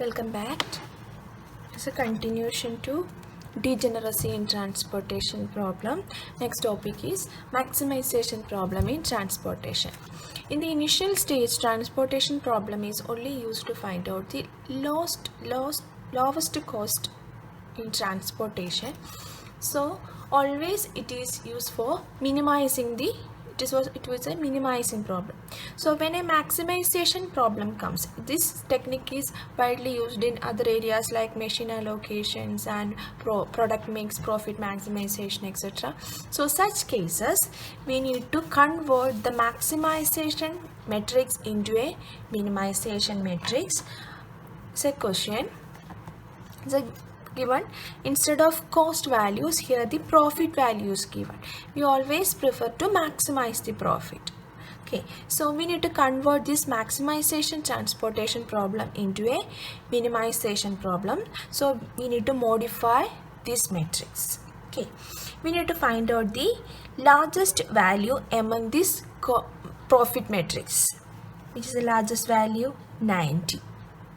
Welcome back. It's a continuation to degeneracy in transportation problem. Next topic is maximization problem in transportation. In the initial stage, transportation problem is only used to find out the lowest cost in transportation. So always it is used for minimizing the it was a minimizing problem. So when a maximization problem comes, this technique is widely used in other areas like machine allocations and product mix, profit maximization, etc. So such cases we need to convert the maximization matrix into a minimization matrix. It's a question. Given instead of cost values, here the profit values given. We always prefer to maximize the profit. Okay, so we need to convert this maximization transportation problem into a minimization problem. So we need to modify this matrix. Okay, we need to find out the largest value among this profit matrix, which is the largest value 90.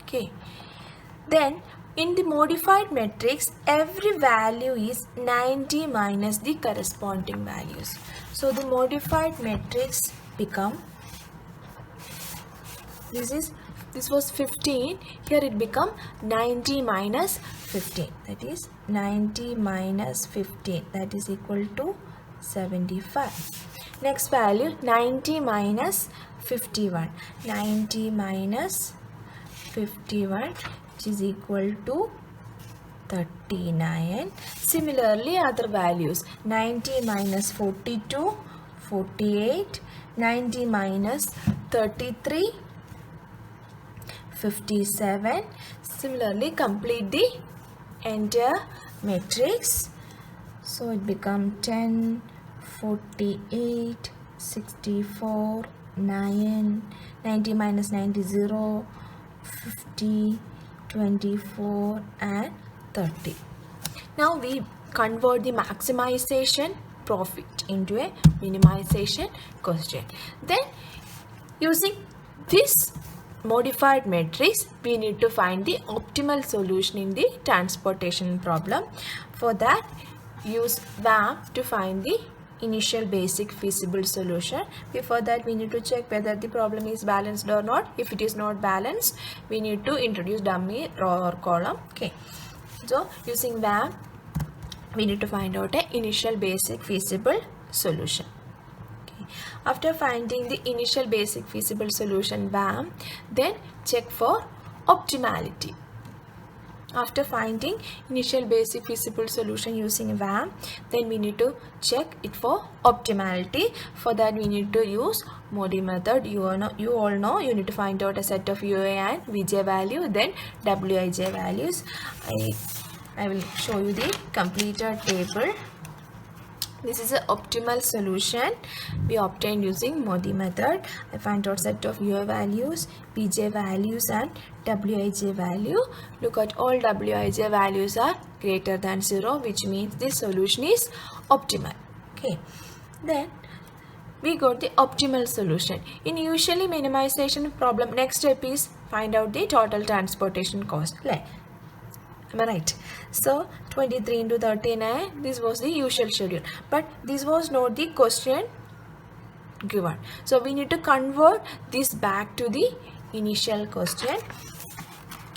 Okay, then in the modified matrix, every value is 90 minus the corresponding values. So the modified matrix become, this was 15, here it become 90 minus 15, that is 90 minus 15, that is equal to 75. Next value 90 minus 51, 90 minus 51 is equal to 39. Similarly, other values 90 minus 42, 48, 90 minus 33, 57. Similarly, complete the entire matrix. So it become 10, 48, 64, 9, 90 minus 90, 0, 50, 24 and 30. Now we convert the maximization profit into a minimization quotient. Then using this modified matrix, we need to find the optimal solution in the transportation problem. For that, use VAM to find the initial basic feasible solution. Before that, we need to check whether the problem is balanced or not. If it is not balanced, we need to introduce dummy row or column. Okay, so using VAM, we need to find out an initial basic feasible solution. Okay, after finding the initial basic feasible solution VAM, then check for optimality. After finding initial basic feasible solution using VAM, then we need to check it for optimality. For that, we need to use MODI method. You all know you need to find out a set of UA and VJ value, then WIJ values. I will show you the completed table. This is an optimal solution we obtained using MODI method. I find out set of UA values, VJ values and WIJ value. Look at all WIJ values are greater than 0, which means this solution is optimal. Okay, then we got the optimal solution. In usually minimization problem, next step is find out the total transportation cost. Am I right? So 23 into 39, this was the usual schedule, but this was not the question given. So we need to convert this back to the initial question.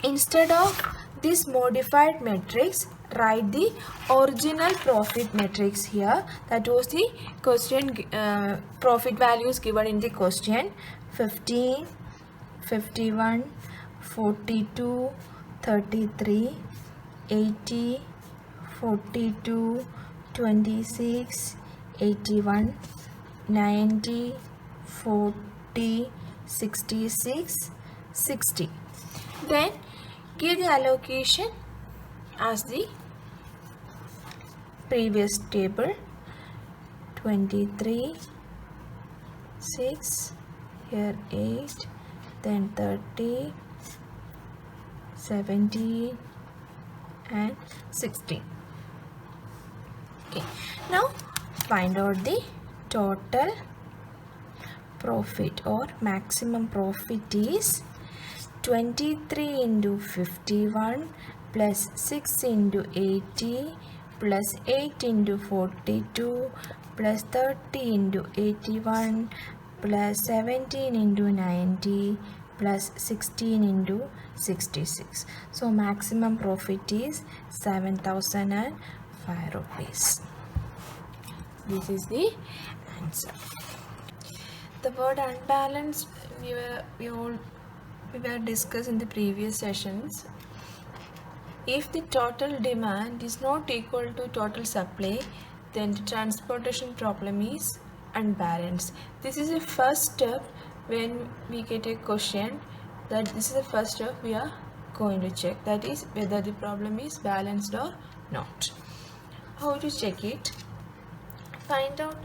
Instead of this modified matrix, write the original profit matrix here. That was the question profit values given in the question: 15, 51, 42, 33, 80, 42, 26, 81, 90, 40, 66, 60. Then give the allocation as the previous table: 23, 6, here 8, then 30, 17 and 16. Okay, now find out the total profit or maximum profit is 23 into 51 plus 6 into 80 plus 8 into 42 plus 30 into 81 plus 17 into 90 plus 16 into 66. So maximum profit is 7,005 rupees. This is the answer. The word unbalanced we were discussed in the previous sessions. If the total demand is not equal to total supply, then the transportation problem is unbalanced. This is the first step when we get a question. That this is the first step we are going to check, that is whether the problem is balanced or not. How to check it? Find out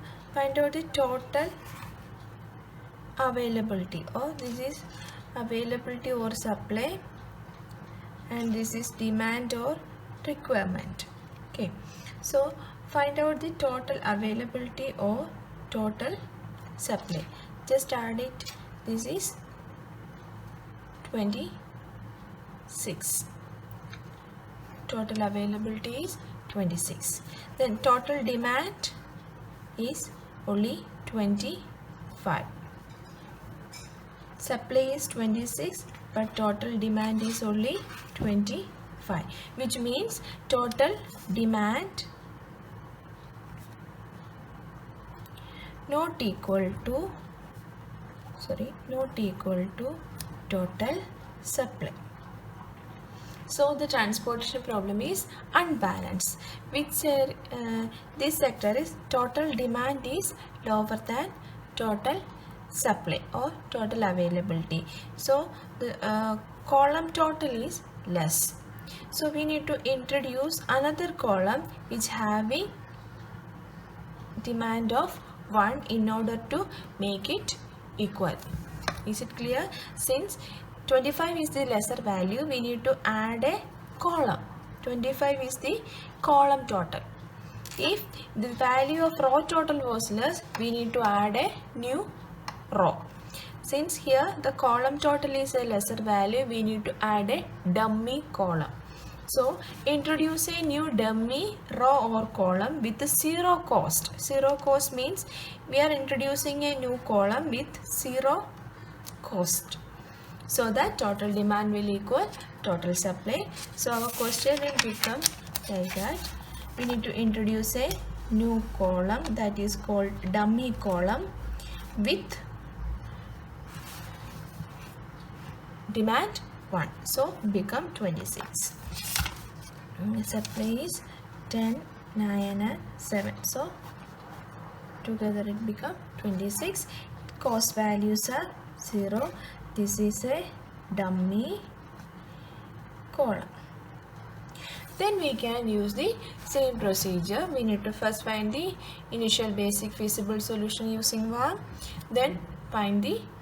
the total availability, or this is availability or supply, and this is demand or requirement. Okay, so find out the total availability or total supply. Just add it. This is 26. Total availability is 26. Then total demand is only 25. Supply is 26, but total demand is only 25, which means total demand not equal to total supply. So the transportation problem is unbalanced. Which this sector is total demand is lower than total supply or total availability. So the column total is less. So we need to introduce another column which having demand of 1 in order to make it equal. Is it clear? Since 25 is the lesser value, we need to add a column. 25 is the column total. If the value of row total was less, we need to add a new row. Since here the column total is a lesser value, we need to add a dummy column. So introduce a new dummy row or column with zero cost. Zero cost means we are introducing a new column with zero cost, so that total demand will equal total supply. So our question will become like that. We need to introduce a new column that is called dummy column with demand 1. So become 26. Supply is 10, 9 and 7. So together it become 26. Cost values are 0. This is a dummy column. Then we can use the same procedure. We need to first find the initial basic feasible solution using VARM. Then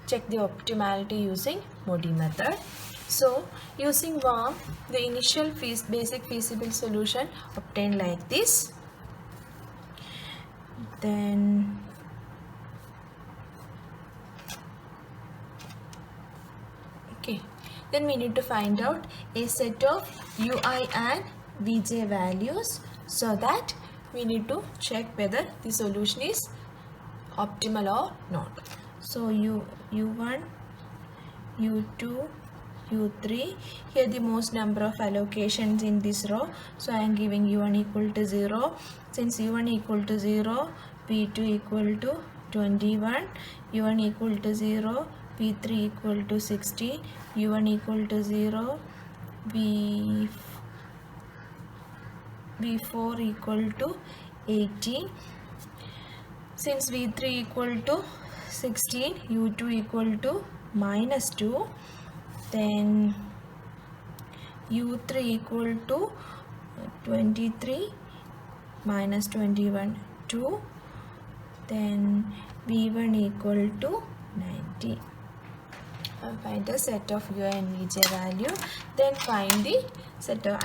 check the optimality using MODI method. So using VARM, the initial basic feasible solution obtained like this. Then then we need to find out a set of UI and VJ values, so that we need to check whether the solution is optimal or not. So U1, U2, U3, here the most number of allocations in this row, so I am giving U1 equal to 0. Since U1 equal to 0, P2 equal to 21, U1 equal to 0, P3 equal to 16, U1 equal to 0, V4 equal to 18. Since V3 equal to 16, U2 equal to -2, then U3 equal to 23 minus 21, 2, then V1 equal to 90. Find the set of UI and VJ value, then find the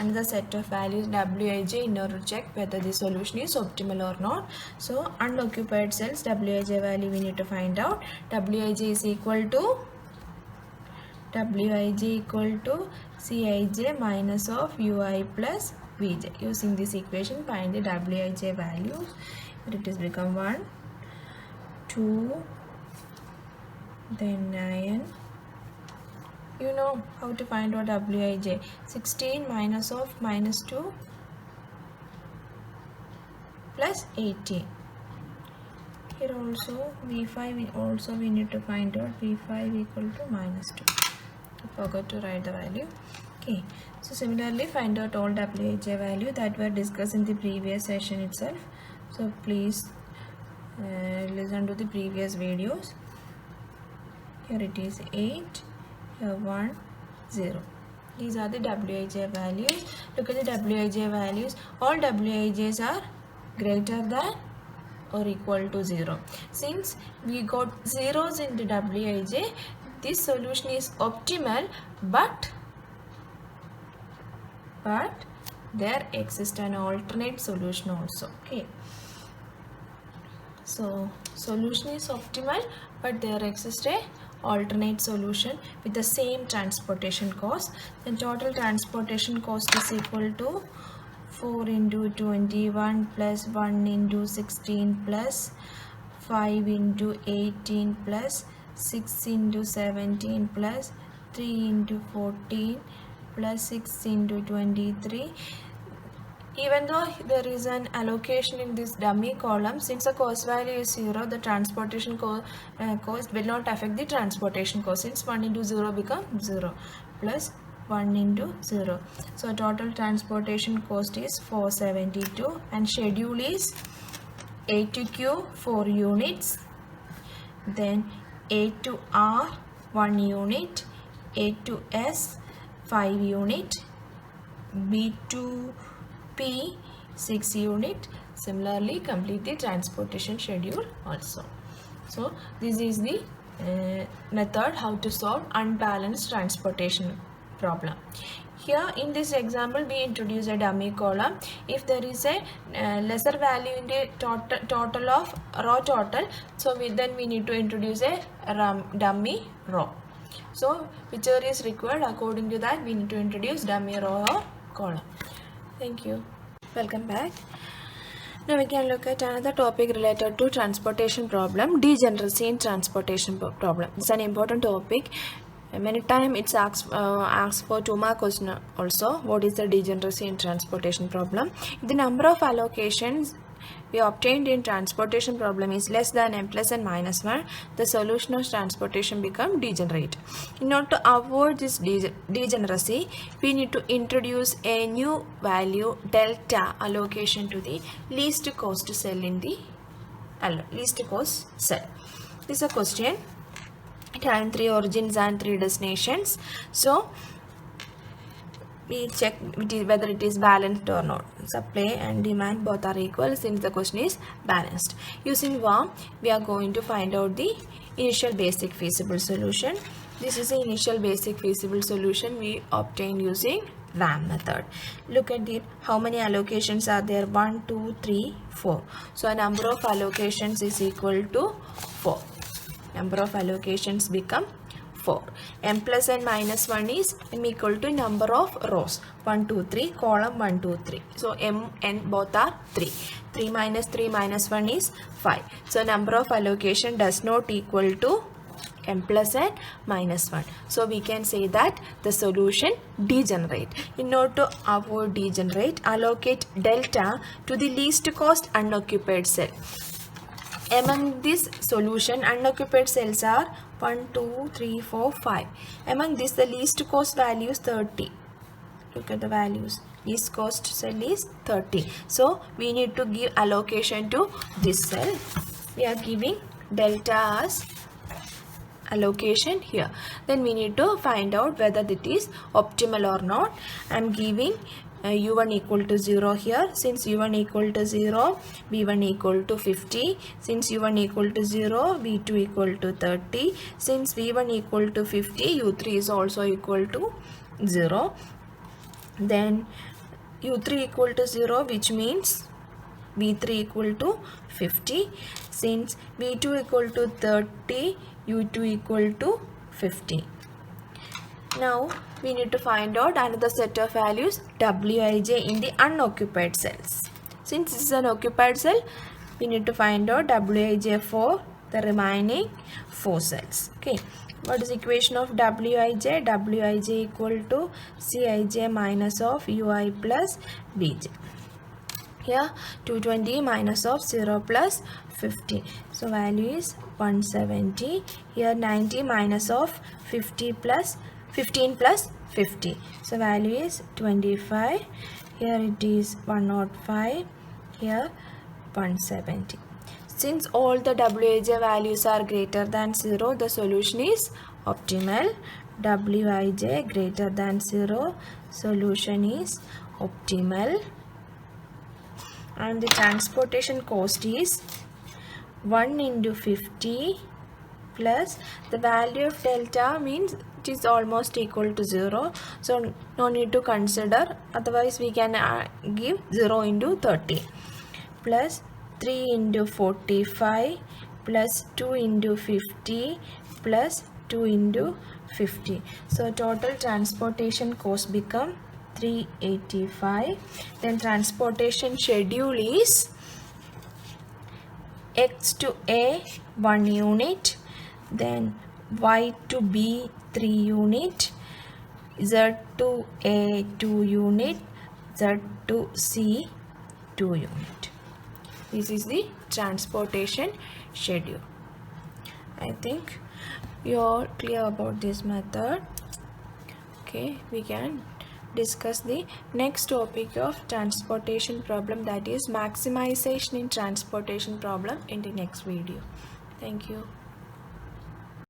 another set of values Wij in order to check whether the solution is optimal or not. So unoccupied cells Wij value we need to find out. Wij is equal to wij equal to Cij minus of ui plus vj. Using this equation, find the wij values. It is become 1, 2, then 9. You know how to find out wij. 16 minus of minus 2 plus 18. Here also v5 we need to find out v5 equal to minus 2. I forgot to write the value. Okay, so similarly find out all wij value that were discussed in the previous session itself. So please listen to the previous videos. Here it is 8, here 1, 0. These are the wij values. Look at the wij values. Allwij's are greater than or equal to 0. Since we got zeros in the wij, this solution is optimal, but there exists an alternate solution also. Okay, so solution is optimal, but there exists a alternate solution with the same transportation cost. Then total transportation cost is equal to 4 into 21 plus 1 into 16 plus 5 into 18 plus 6 into 17 plus 3 into 14 plus 6 into 23. Even though there is an allocation in this dummy column, since the cost value is 0, the transportation cost will not affect the transportation cost, since 1 into 0 becomes 0 plus 1 into 0. So total transportation cost is 472, and schedule is A to Q 4 units, then A to R 1 unit, A to S 5 unit, B to P 6 unit. Similarly complete the transportation schedule also. So this is the method how to solve unbalanced transportation problem. Here in this example we introduce a dummy column. If there is a lesser value in the total of row total, so then we need to introduce a dummy row. So whichever is required, according to that we need to introduce dummy row or column. Thank you. Welcome back. Now we can look at another topic related to transportation problem, degeneracy in transportation problem. It's an important topic. Many times it's asked for 2 mark question also. What is the degeneracy in transportation problem? If the number of allocations we obtained in transportation problem is less than m plus n minus 1, the solution of transportation become degenerate. In order to avoid this degeneracy, we need to introduce a new value delta allocation to the least cost cell in the least cost cell. This is a question. It has 3 origins and 3 destinations. So we check whether it is balanced or not. Supply and demand both are equal, since the question is balanced. Using VAM, we are going to find out the initial basic feasible solution. This is the initial basic feasible solution we obtained using VAM method. Look at how many allocations are there. 1, 2, 3, 4. So a number of allocations is equal to 4. Number of allocations become 4. M plus n minus 1 is m equal to number of rows. 1, 2, 3, column 1, 2, 3. So m, n both are 3. 3 minus 1 is 5. So number of allocation does not equal to m plus n minus 1. So we can say that the solution degenerate. In order to avoid degenerate, allocate delta to the least cost unoccupied cell. Among this solution, unoccupied cells are 1, 2, 3, 4, 5. Among this, the least cost value is 30. Look at the values. Least cost cell is 30. So we need to give allocation to this cell. We are giving delta as allocation here. Then we need to find out whether it is optimal or not. I am giving u1 equal to 0 here. Since u1 equal to 0, v1 equal to 50. Since u1 equal to 0, v2 equal to 30. Since v1 equal to 50, u3 is also equal to 0. Then u3 equal to 0, which means v3 equal to 50. Since v2 equal to 30, u2 equal to 50. Now we need to find out another set of values Wij in the unoccupied cells. Since this is an occupied cell, we need to find out Wij for the remaining 4 cells. Okay, what is the equation of Wij? Wij equal to Cij minus of Ui plus Bj. Here 220 minus of 0 plus 50. So value is 170. Here 90 minus of 50 plus 15 plus 50. So value is 25. Here it is 105. Here 170. Since all the Wij values are greater than 0, the solution is optimal. Wij greater than 0, solution is optimal. And the transportation cost is 1 into 50 plus the value of delta means it is almost equal to 0, so no need to consider, otherwise we can give 0 into 30 plus 3 into 45 plus 2 into 50 plus 2 into 50. So total transportation cost become 385. Then transportation schedule is X to A 1 unit, then Y to B 3 unit, Z to A 2 unit, Z to C 2 unit. This is the transportation schedule. I think you are clear about this method. Okay, we can discuss the next topic of transportation problem, that is maximization in transportation problem, in the next video. Thank you.